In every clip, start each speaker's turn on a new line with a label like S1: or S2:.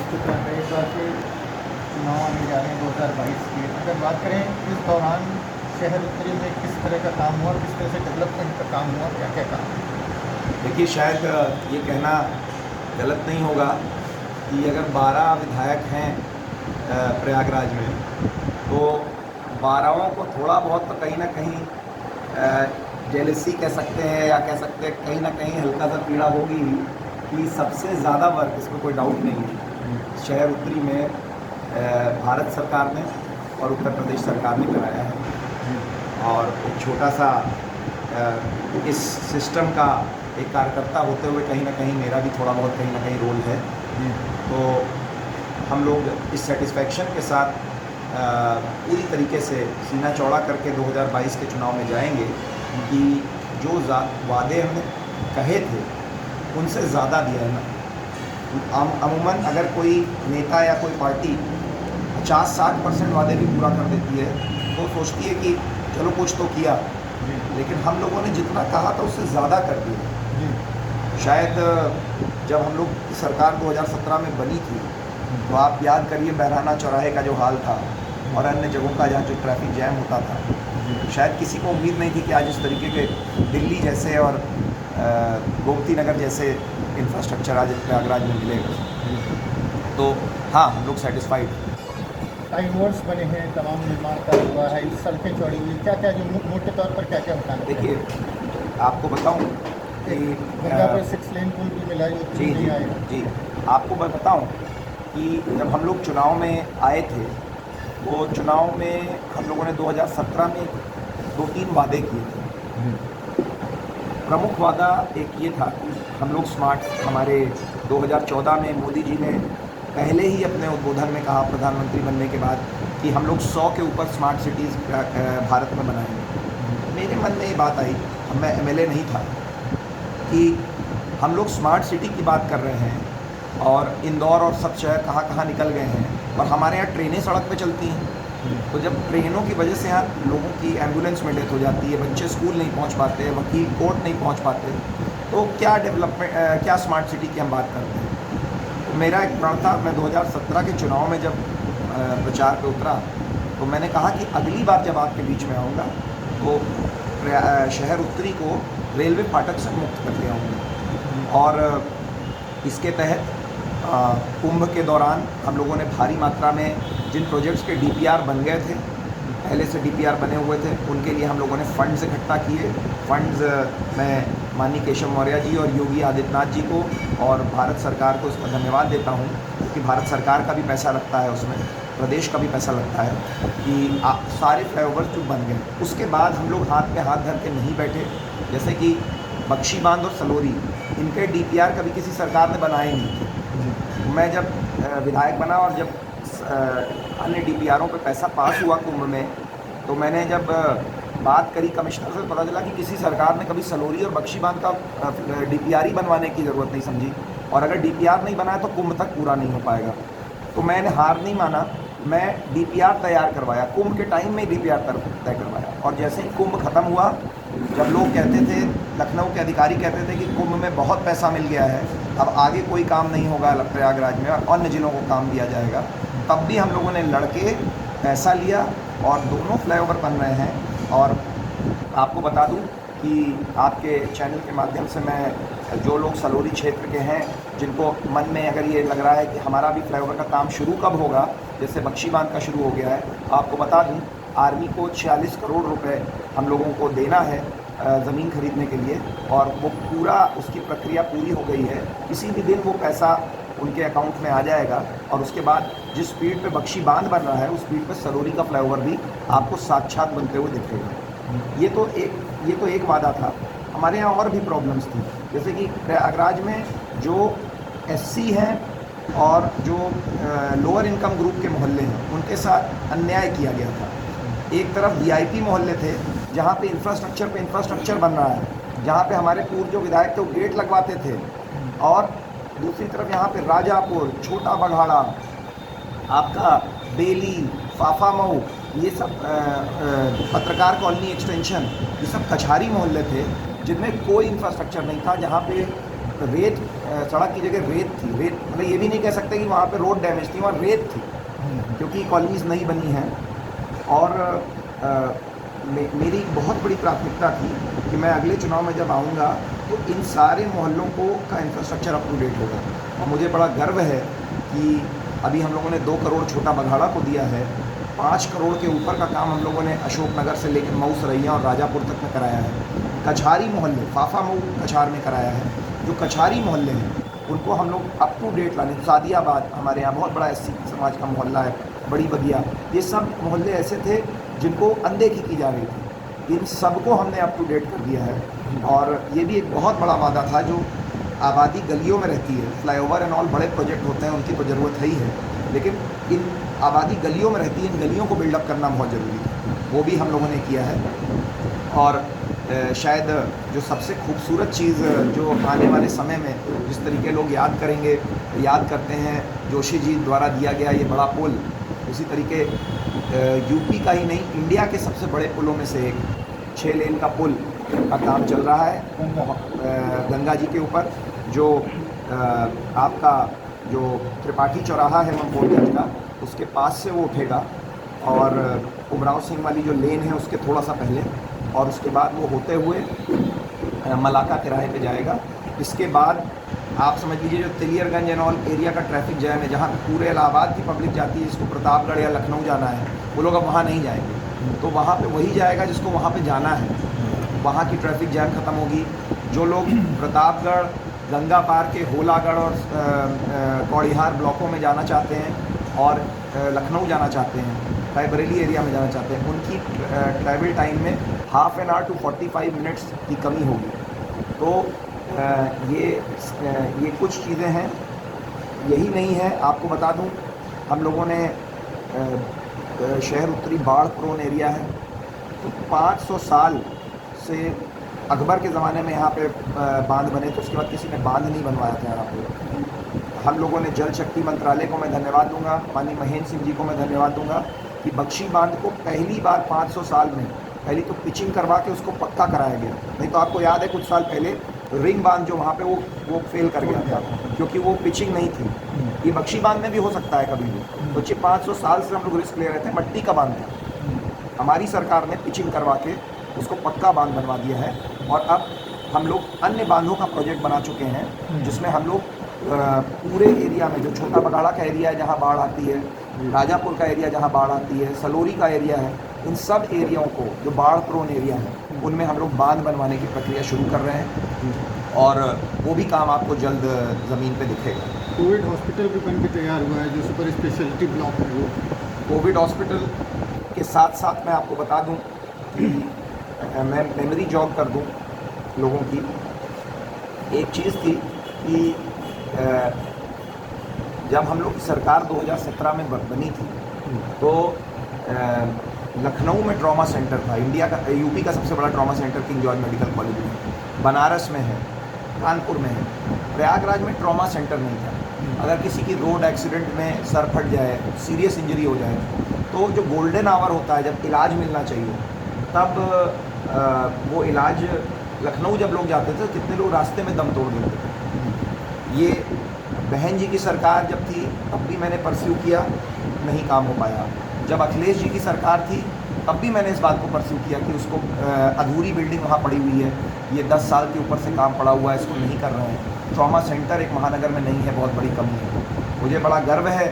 S1: बीत चुका है, इस बार के चुनाव आने जा रहे हैं 2022 के। अगर बात करें इस दौरान शहर उत्तरी में किस तरह का काम हुआ, किस तरह से डेवलपमेंट का काम हुआ, क्या क्या काम?
S2: देखिए, शायद ये कहना गलत नहीं होगा कि अगर 12 विधायक हैं प्रयागराज में, तो 12 को थोड़ा बहुत तो कहीं ना कहीं जेलसी कह सकते हैं, या कह सकते हैं कहीं ना कहीं हल्का सा पीड़ा होगी कि सबसे ज़्यादा वर्क, इसमें कोई डाउट नहीं है, शहर उत्तरी में भारत सरकार ने और उत्तर प्रदेश सरकार ने कराया है। और एक छोटा सा इस सिस्टम का एक कार्यकर्ता होते हुए कहीं ना कहीं मेरा भी थोड़ा बहुत कहीं ना कहीं रोल है। तो हम लोग इस सेटिस्फैक्शन के साथ पूरी तरीके से सीना चौड़ा करके 2022 के चुनाव में जाएंगे कि जो वादे हमने कहे थे उनसे ज़्यादा दिया है ना। अमूमन अगर कोई नेता या कोई पार्टी 50-60% वादे भी पूरा कर देती है तो सोचती है कि चलो कुछ तो किया, लेकिन हम लोगों ने जितना कहा था उससे ज़्यादा कर दिया। शायद जब हम लोग की सरकार 2017 में बनी थी, तो आप याद करिए बहराना चौराहे का जो हाल था और अन्य जगहों का जहाँ जो ट्रैफिक जैम होता था, शायद किसी को उम्मीद नहीं थी कि आज इस तरीके के दिल्ली जैसे और गोमती नगर जैसे इंफ्रास्ट्रक्चर आज प्रयागराज में मिलेगा। तो हाँ, हम लोग सेटिस्फाइड।
S1: फ्लाईओवर्स बने हैं, तमाम निर्माण कार्य हुआ है, सड़कें चौड़ी हुई, क्या क्या जो मोटे तौर पर क्या क्या बताना?
S2: देखिए, आपको बताऊं कि
S1: गंगा पर 6 लेन पुल भी मिला जो
S2: जी
S1: नहीं आएगा।
S2: जी, आपको मैं बताऊं कि जब हम लोग चुनाव में आए थे, तो चुनाव में हम लोगों ने 2017 में 2-3 वादे किए थे। प्रमुख वादा एक ये था कि हम लोग स्मार्ट, हमारे 2014 में मोदी जी ने पहले ही अपने उद्बोधन में कहा प्रधानमंत्री बनने के बाद कि हम लोग 100 के ऊपर स्मार्ट सिटीज़ भारत में बनाएंगे। मेरे मन में ये बात आई, मैं एमएलए नहीं था, कि हम लोग स्मार्ट सिटी की बात कर रहे हैं और इंदौर और सब शहर कहाँ कहाँ निकल गए हैं, और हमारे यहाँ ट्रेनें सड़क पे चलती हैं। तो जब ट्रेनों की वजह से यहाँ लोगों की एम्बुलेंस में डेथ हो जाती है, बच्चे स्कूल नहीं पहुँच पाते, वकील कोर्ट नहीं पहुँच पाते, तो क्या डेवलपमेंट, क्या स्मार्ट सिटी की हम बात करते हैं। तो मेरा एक प्रण था, मैं 2017 के चुनाव में जब प्रचार पे उतरा, तो मैंने कहा कि अगली बार जब आपके बीच में आऊँगा तो शहर उत्तरी को रेलवे फाटक से मुक्त करके आऊँगा। और इसके तहत कुंभ के दौरान हम लोगों ने भारी मात्रा में जिन प्रोजेक्ट्स के डीपीआर बन गए थे, पहले से डीपीआर बने हुए थे, उनके लिए हम लोगों ने फंड्स इकट्ठा किए। फंड्स मैं माननीय केशव मौर्य जी और योगी आदित्यनाथ जी को और भारत सरकार को इसका धन्यवाद देता हूँ, क्योंकि भारत सरकार का भी पैसा लगता है उसमें, प्रदेश का भी पैसा लगता है कि सारे फ्लाईओवर्स जो बन गए। उसके बाद हम लोग हाथ में हाथ धर के नहीं बैठे, जैसे कि बख्शी बांध और सलोरी, इनके डीपीआर कभी किसी सरकार ने बनाए नहीं थे। मैं जब विधायक बना और जब अन्य डीपीआरों पे पैसा पास हुआ कुंभ में, तो मैंने जब बात करी कमिश्नर से, पता चला कि किसी सरकार ने कभी सलोरी और बख्शी बांध का डीपीआर ही बनवाने की ज़रूरत नहीं समझी, और अगर डीपीआर नहीं बनाया तो कुंभ तक पूरा नहीं हो पाएगा। तो मैंने हार नहीं माना, मैं डीपीआर तैयार करवाया, कुंभ के टाइम में डीपीआर तय करवाया। और जैसे ही कुंभ ख़त्म हुआ, जब लोग कहते थे, लखनऊ के अधिकारी कहते थे कि कुंभ में बहुत पैसा मिल गया है, अब आगे कोई काम नहीं होगा प्रयागराज में और अन्य जिलों को काम दिया जाएगा, तब भी हम लोगों ने लड़के पैसा लिया और दोनों फ्लाईओवर बन रहे हैं। और आपको बता दूं कि आपके चैनल के माध्यम से मैं, जो लोग सलोरी क्षेत्र के हैं, जिनको मन में अगर ये लग रहा है कि हमारा भी फ्लाईओवर का काम शुरू कब होगा, जैसे बख्शी बांध का शुरू हो गया है, आपको बता दूं आर्मी को 46 करोड़ रुपए हम लोगों को देना है ज़मीन खरीदने के लिए, और वो पूरा, उसकी प्रक्रिया पूरी हो गई है। किसी भी दिन वो पैसा उनके अकाउंट में आ जाएगा, और उसके बाद जिस स्पीड पे बख्शी बांध बन रहा है उस स्पीड पे सलोरी का फ्लाईओवर भी आपको साक्षात बनते हुए दिखेगा। ये तो एक वादा था। हमारे यहाँ और भी प्रॉब्लम्स थी, जैसे कि प्रयागराज में जो एससी हैं और जो लोअर इनकम ग्रुप के मोहल्ले हैं, उनके साथ अन्याय किया गया था। एक तरफ वीआईपी मोहल्ले थे जहाँ पे इंफ्रास्ट्रक्चर बन रहा है, जहाँ पे हमारे पूर्व जो विधायक थे वो गेट लगवाते थे, और दूसरी तरफ यहाँ पे राजापुर, छोटा बघाड़ा, आपका बेली, फाफा मऊ, ये सब पत्रकार कॉलोनी एक्सटेंशन, ये सब कछारी मोहल्ले थे जिनमें कोई इंफ्रास्ट्रक्चर नहीं था, जहाँ पे रेत सड़क की जगह रेत थी। रेत मतलब ये भी नहीं कह सकते कि वहाँ पे रोड डैमेज थी, वहाँ रेत थी, क्योंकि कॉलोनीज़ नहीं बनी हैं। और मेरी बहुत बड़ी प्राथमिकता थी कि मैं अगले चुनाव में जब आऊँगा तो इन सारे मोहल्लों का इंफ्रास्ट्रक्चर अप टू डेट होगा। और मुझे बड़ा गर्व है कि अभी हम लोगों ने 2 करोड़ छोटा बघाड़ा को दिया है, 5 करोड़ के ऊपर का काम हम लोगों ने अशोकनगर से लेकर मऊ, सरैया और राजापुर तक में कराया है। कछारी मोहल्ले, फाफा मऊ कछार में कराया है। जो कछारी मोहल्ले हैं उनको हम लोग अप टू डेट लाने, सादियाबाद हमारे यहाँ बहुत बड़ा एससी समाज का मोहल्ला है, बड़ी बगिया, ये सब मोहल्ले ऐसे थे जिनको अनदेखी की जा रही थी। इन सबको हमने अप टू डेट कर दिया है। और ये भी एक बहुत बड़ा वादा था, जो आबादी गलियों में रहती है, फ्लाईओवर एंड ऑल बड़े प्रोजेक्ट होते हैं, उनकी तो ज़रूरत है ही है, लेकिन इन आबादी गलियों में रहती है, इन गलियों को बिल्डअप करना बहुत ज़रूरी है, वो भी हम लोगों ने किया है। और शायद जो सबसे खूबसूरत चीज़ जो आने वाले समय में जिस तरीके लोग याद करेंगे, याद करते हैं जोशी जी द्वारा दिया गया ये बड़ा पुल, उसी तरीके यूपी का ही नहीं, इंडिया के सबसे बड़े पुलों में से एक 6 लेन का पुल का काम चल रहा है गंगा जी के ऊपर, जो आपका जो त्रिपाठी चौराहा है मंगोलगंज का, उसके पास से वो उठेगा और उमराव सिंह वाली जो लेन है उसके थोड़ा सा पहले, और उसके बाद वो होते हुए मलाका तिराहे पे जाएगा। इसके बाद आप समझ लीजिए जो तिलियरगंज एंड ऑल एरिया का ट्रैफिक जैम है, जहाँ पूरे इलाहाबाद की पब्लिक जाती है, जिसको प्रतापगढ़ या लखनऊ जाना है, वो लोग अब वहाँ नहीं जाएंगे, तो वहाँ पे वही जाएगा जिसको वहाँ पे जाना है। वहाँ की ट्रैफिक जैम ख़त्म होगी। जो लोग प्रतापगढ़, गंगा पार के होलागढ़ और कौड़िहार ब्लॉकों में जाना चाहते हैं और लखनऊ जाना चाहते हैं, रायबरेली एरिया में जाना चाहते हैं, उनकी ट्रैवल टाइम में half an hour to 45 minutes की कमी होगी। तो ये कुछ चीज़ें हैं। यही नहीं है, आपको बता दूं, हम लोगों ने शहर उत्तरी बाढ़ प्रोन एरिया है, तो 500 साल से अकबर के ज़माने में यहाँ पे बांध बने, तो उसके बाद किसी ने बांध नहीं बनवाया था यहाँ पे। हम लोगों ने जल शक्ति मंत्रालय को मैं धन्यवाद दूंगा, माननीय महेंद्र सिंह जी को मैं धन्यवाद दूंगा कि बख्शी बांध को पहली बार 500 साल में पहली तो पिचिंग करवा के उसको पक्का कराया गया। नहीं तो आपको याद है कुछ साल पहले रिंग बांध जो वहाँ पे वो फेल कर गया था, क्योंकि वो पिचिंग नहीं थी। ये बख्शी बांध में भी हो सकता है कभी भी, तो 500 साल से हम लोग रिस्क ले रहे थे। मट्टी का बांध था, हमारी सरकार ने पिचिंग करवा के उसको पक्का बांध बनवा दिया है। और अब हम लोग अन्य बांधों का प्रोजेक्ट बना चुके हैं, जिसमें हम लोग पूरे एरिया में, जो छोटा बघाड़ा का एरिया है जहाँ बाढ़ आती है, राजापुर का एरिया जहाँ बाढ़ आती है, सलोरी का एरिया है, इन सब एरियाओं को जो बाढ़ प्रोन एरिया है उनमें हम लोग बांध बनवाने की प्रक्रिया शुरू कर रहे हैं, और वो भी काम आपको जल्द ज़मीन पे दिखेगा।
S1: कोविड हॉस्पिटल भी बन के तैयार हुआ है, जो सुपर स्पेशलिटी ब्लॉक है वो।
S2: कोविड हॉस्पिटल के साथ साथ मैं आपको बता दूं कि मैं मेमोरी जॉग कर दूं लोगों की। एक चीज़ थी कि जब हम लोग की सरकार 2017 में बनी थी, तो लखनऊ में ट्रॉमा सेंटर था, इंडिया का, यूपी का सबसे बड़ा trauma centre king George medical college में, बनारस में है, कानपुर में है, प्रयागराज में ट्रॉमा सेंटर नहीं था। अगर किसी की रोड एक्सीडेंट में सर फट जाए, सीरियस इंजरी हो जाए, तो जो गोल्डन आवर होता है जब इलाज मिलना चाहिए, तब वो इलाज लखनऊ जब लोग जाते थे, कितने लोग रास्ते में दम तोड़ देते थे। ये बहन जी की सरकार जब थी तब भी मैंने परस्यू किया, नहीं काम हो पाया। जब अखिलेश जी की सरकार थी तब भी मैंने इस बात को परस्यू किया कि उसको अधूरी बिल्डिंग वहाँ पड़ी हुई है, ये 10 साल के ऊपर से काम पड़ा हुआ है, इसको नहीं कर रहे हैं। ट्रॉमा सेंटर एक महानगर में नहीं है, बहुत बड़ी कमी है। मुझे बड़ा गर्व है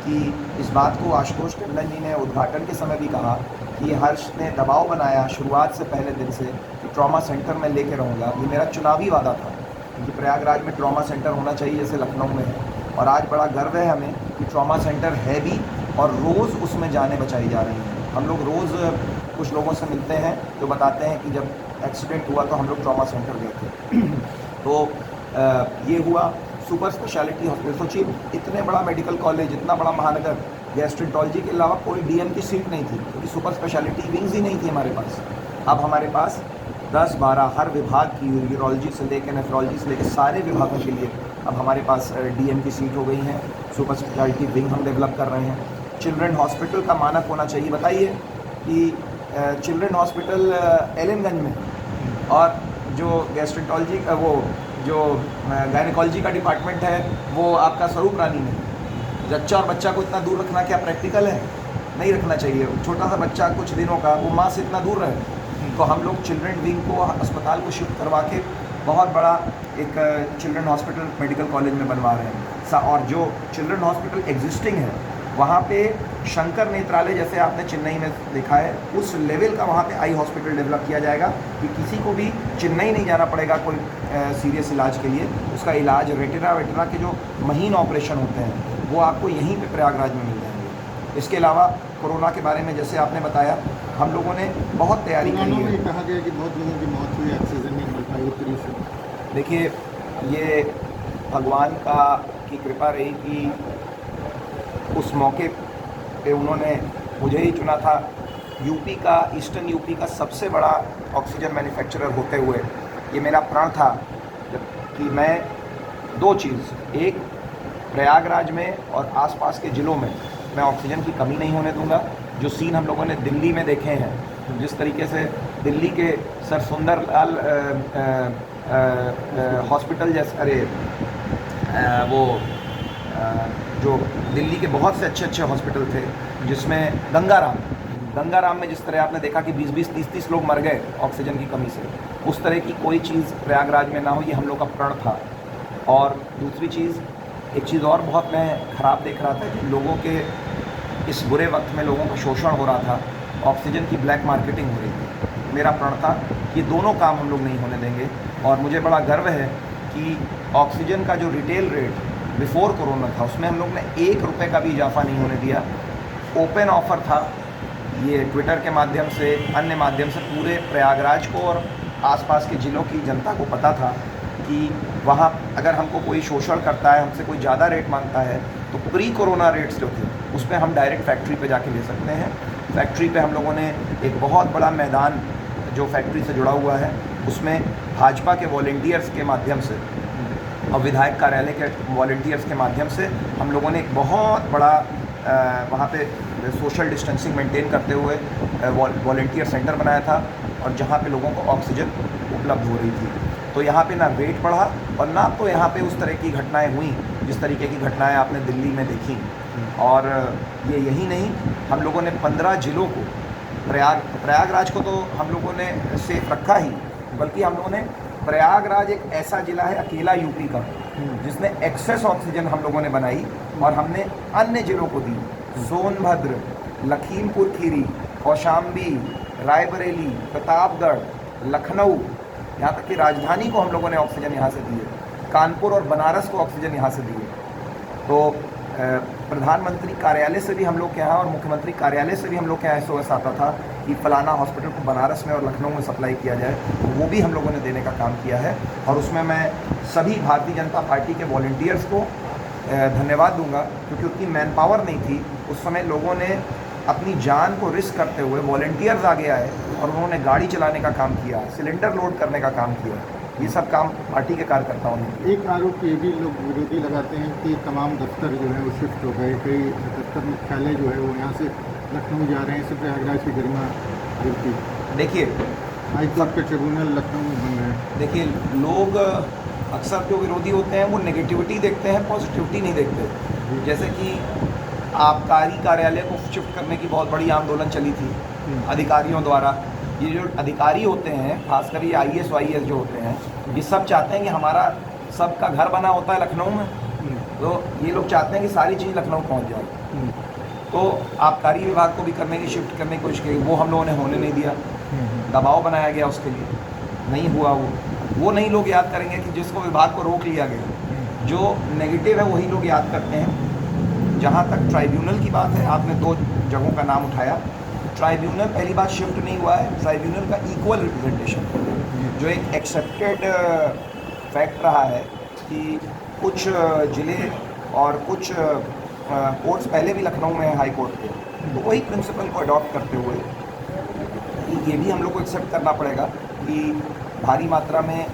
S2: कि इस बात को आशुतोष टंडन जी ने उद्घाटन के समय भी कहा कि हर्ष ने दबाव बनाया शुरुआत से पहले दिन से कि ट्रॉमा सेंटर मैं लेके रहूँगा। ये मेरा चुनावी वादा था कि प्रयागराज में ट्रॉमा सेंटर होना चाहिए जैसे लखनऊ में है, और आज बड़ा गर्व है हमें कि ट्रॉमा सेंटर है भी, और रोज़ उसमें जानें बचाई जा रही हैं। हम लोग रोज़ कुछ लोगों से मिलते हैं जो बताते हैं कि जब एक्सीडेंट हुआ तो हम लोग ट्रॉमा सेंटर गए थे। तो ये हुआ सुपर स्पेशलिटी हॉस्पिटल। सोचिए, इतने बड़ा मेडिकल कॉलेज, इतना बड़ा महानगर, गैस्ट्रोएंटरोलॉजी के अलावा कोई डीएम की सीट नहीं थी, क्योंकि सुपर स्पेशलिटी विंग्स ही नहीं थी हमारे पास। अब हमारे पास 10-12 हर विभाग की, यूरोलॉजी से लेकर नेफ्रोलॉजी से लेकर सारे विभागों के लिए अब हमारे पास डीएम की सीट हो गई हैं। सुपर स्पेशलिटी विंग हम डेवलप कर रहे हैं। चिल्ड्रन हॉस्पिटल का मानक होना चाहिए। बताइए कि चिल्ड्रन हॉस्पिटल एलएनगंज में, और जो गैस्ट्रोएंटरोलॉजी का वो जो गायनेकोलॉजी का डिपार्टमेंट है वो आपका स्वरूप रानी में। जच्चा और बच्चा को इतना दूर रखना क्या प्रैक्टिकल है? नहीं रखना चाहिए। छोटा सा बच्चा कुछ दिनों का वो माँ से इतना दूर रहे। तो हम लोग चिल्ड्रन विंग को अस्पताल को शिफ्ट करवा के बहुत बड़ा एक चिल्ड्रन हॉस्पिटल मेडिकल कॉलेज में बनवा रहे हैं। और जो चिल्ड्रन हॉस्पिटल एग्जिस्टिंग है वहाँ पे शंकर नेत्रालय जैसे आपने चेन्नई में देखा है उस लेवल का वहाँ पे आई हॉस्पिटल डेवलप किया जाएगा कि किसी को भी चेन्नई नहीं जाना पड़ेगा कोई सीरियस इलाज के लिए। उसका इलाज रेटिना वेटिना के जो महीन ऑपरेशन होते हैं वो आपको यहीं पे प्रयागराज में मिल जाएंगे। इसके अलावा कोरोना के बारे में जैसे आपने बताया हम लोगों ने बहुत तैयारी करी है।
S1: कहा गया कि बहुत लोगों की मौत हुई, ऑक्सीजन नहीं मिल पाई उत्तरी से।
S2: देखिए ये भगवान की कृपा रही कि उस मौके पे उन्होंने मुझे ही चुना था। यूपी का, ईस्टर्न यूपी का सबसे बड़ा ऑक्सीजन मैन्युफैक्चरर होते हुए ये मेरा प्रण था कि मैं दो चीज़, एक प्रयागराज में और आसपास के ज़िलों में मैं ऑक्सीजन की कमी नहीं होने दूंगा। जो सीन हम लोगों ने दिल्ली में देखे हैं, जिस तरीके से दिल्ली के सर सुंदरलाल हॉस्पिटल जैसे वो जो दिल्ली के बहुत से अच्छे हॉस्पिटल थे जिसमें गंगाराम में जिस तरह आपने देखा कि 20-20, 30-30 लोग मर गए ऑक्सीजन की कमी से, उस तरह की कोई चीज़ प्रयागराज में ना हो, ये हम लोग का प्रण था। और दूसरी चीज़, एक चीज़ और बहुत मैं ख़राब देख रहा था कि लोगों के इस बुरे वक्त में लोगों का शोषण हो रहा था, ऑक्सीजन की ब्लैक मार्केटिंग हो रही थी। मेरा प्रण था कि दोनों काम हम लोग नहीं होने देंगे। और मुझे बड़ा गर्व है कि ऑक्सीजन का जो रिटेल रेट बिफोर कोरोना था उसमें हम लोग ने 1 रुपये का भी इजाफा नहीं होने दिया। ओपन ऑफ़र था, ये ट्विटर के माध्यम से, अन्य माध्यम से पूरे प्रयागराज को और आसपास के ज़िलों की जनता को पता था कि वहाँ अगर हमको कोई शोषण करता है, हमसे कोई ज़्यादा रेट मांगता है तो प्री कोरोना रेट्स जो थे उस पर हम डायरेक्ट फैक्ट्री पे जाके ले सकते हैं। फैक्ट्री पे हम लोगों ने एक बहुत बड़ा मैदान जो फैक्ट्री से जुड़ा हुआ है उसमें भाजपा के वॉलंटियर्स के माध्यम से और विधायक कार्यालय के वॉलंटियर्स के माध्यम से हम लोगों ने एक बहुत बड़ा वहाँ पे सोशल डिस्टेंसिंग मेंटेन करते हुए वॉलंटियर सेंटर बनाया था और जहाँ पे लोगों को ऑक्सीजन उपलब्ध हो रही थी। तो यहाँ पे ना रेट बढ़ा और ना तो यहाँ पे उस तरह की घटनाएं हुई जिस तरीके की घटनाएं आपने दिल्ली में देखी। और ये यही नहीं, हम लोगों ने 15 ज़िलों को, प्रयागराज को तो हम लोगों ने सेफ रखा ही, बल्कि हम लोगों ने प्रयागराज एक ऐसा ज़िला है अकेला यूपी का जिसने एक्सेस ऑक्सीजन हम लोगों ने बनाई और हमने अन्य ज़िलों को दी। सोनभद्र, लखीमपुर खीरी, कौशाम्बी, रायबरेली, प्रतापगढ़, लखनऊ, यहाँ तक कि राजधानी को हम लोगों ने ऑक्सीजन यहाँ से दी है। कानपुर और बनारस को ऑक्सीजन यहाँ से दी है। तो प्रधानमंत्री कार्यालय से भी हम लोग के यहाँ और मुख्यमंत्री कार्यालय से भी हम लोग के यहाँ SOS आता था कि फलाना हॉस्पिटल को बनारस में और लखनऊ में सप्लाई किया जाए, तो वो भी हम लोगों ने देने का काम किया है। और उसमें मैं सभी भारतीय जनता पार्टी के वॉलंटियर्स को धन्यवाद दूंगा क्योंकि उतनी मैन पावर नहीं थी उस समय। लोगों ने अपनी जान को रिस्क करते हुए वॉलंटियर्स आगे आए और उन्होंने गाड़ी चलाने का काम किया, सिलेंडर लोड करने का काम किया। ये सब काम पार्टी के कार्यकर्ताओं ने।
S1: एक आरोप ये भी लोग विरोधी लगाते हैं कि तमाम दफ्तर जो है वो शिफ्ट हो गए, कई दफ्तर मुख्यालय जो है वो यहाँ से लखनऊ जा रहे हैं, इससे प्रयागराज की गरिमा गिरती।
S2: देखिए
S1: हाईकोर्ट के ट्रिब्यूनल लखनऊ में बन रहे हैं।
S2: देखिए लोग अक्सर जो विरोधी होते हैं वो नेगेटिविटी देखते हैं, पॉजिटिविटी नहीं देखते। जैसे कि आबकारी कार्यालय को शिफ्ट करने की बहुत बड़ी आंदोलन चली थी अधिकारियों द्वारा। ये जो अधिकारी होते हैं, खासकर ये IAS वाईएएस जो होते हैं, ये सब चाहते हैं कि हमारा सबका घर बना होता है लखनऊ में, तो ये लोग चाहते हैं कि सारी चीज़ लखनऊ पहुंच जाए। तो आबकारी विभाग को भी करने की, शिफ्ट करने की कोशिश की, वो हम लोगों ने होने नहीं दिया। दबाव बनाया गया उसके लिए, नहीं हुआ। वो नहीं लोग याद करेंगे कि जिसको विभाग को रोक लिया गया, जो नेगेटिव है वही लोग याद करते हैं। जहाँ तक ट्राइब्यूनल की बात है, आपने 2 जगहों का नाम उठाया। ट्राइब्यूनल पहली बात शिफ्ट नहीं हुआ है। ट्राइब्यूनल का इक्वल रिप्रेजेंटेशन जो एक एक्सेप्टेड फैक्ट रहा है कि कुछ ज़िले और कुछ कोर्ट्स पहले भी लखनऊ में है हाई कोर्ट के, तो वही प्रिंसिपल को अडॉप्ट करते हुए ये भी हम लोग को एक्सेप्ट करना पड़ेगा कि भारी मात्रा में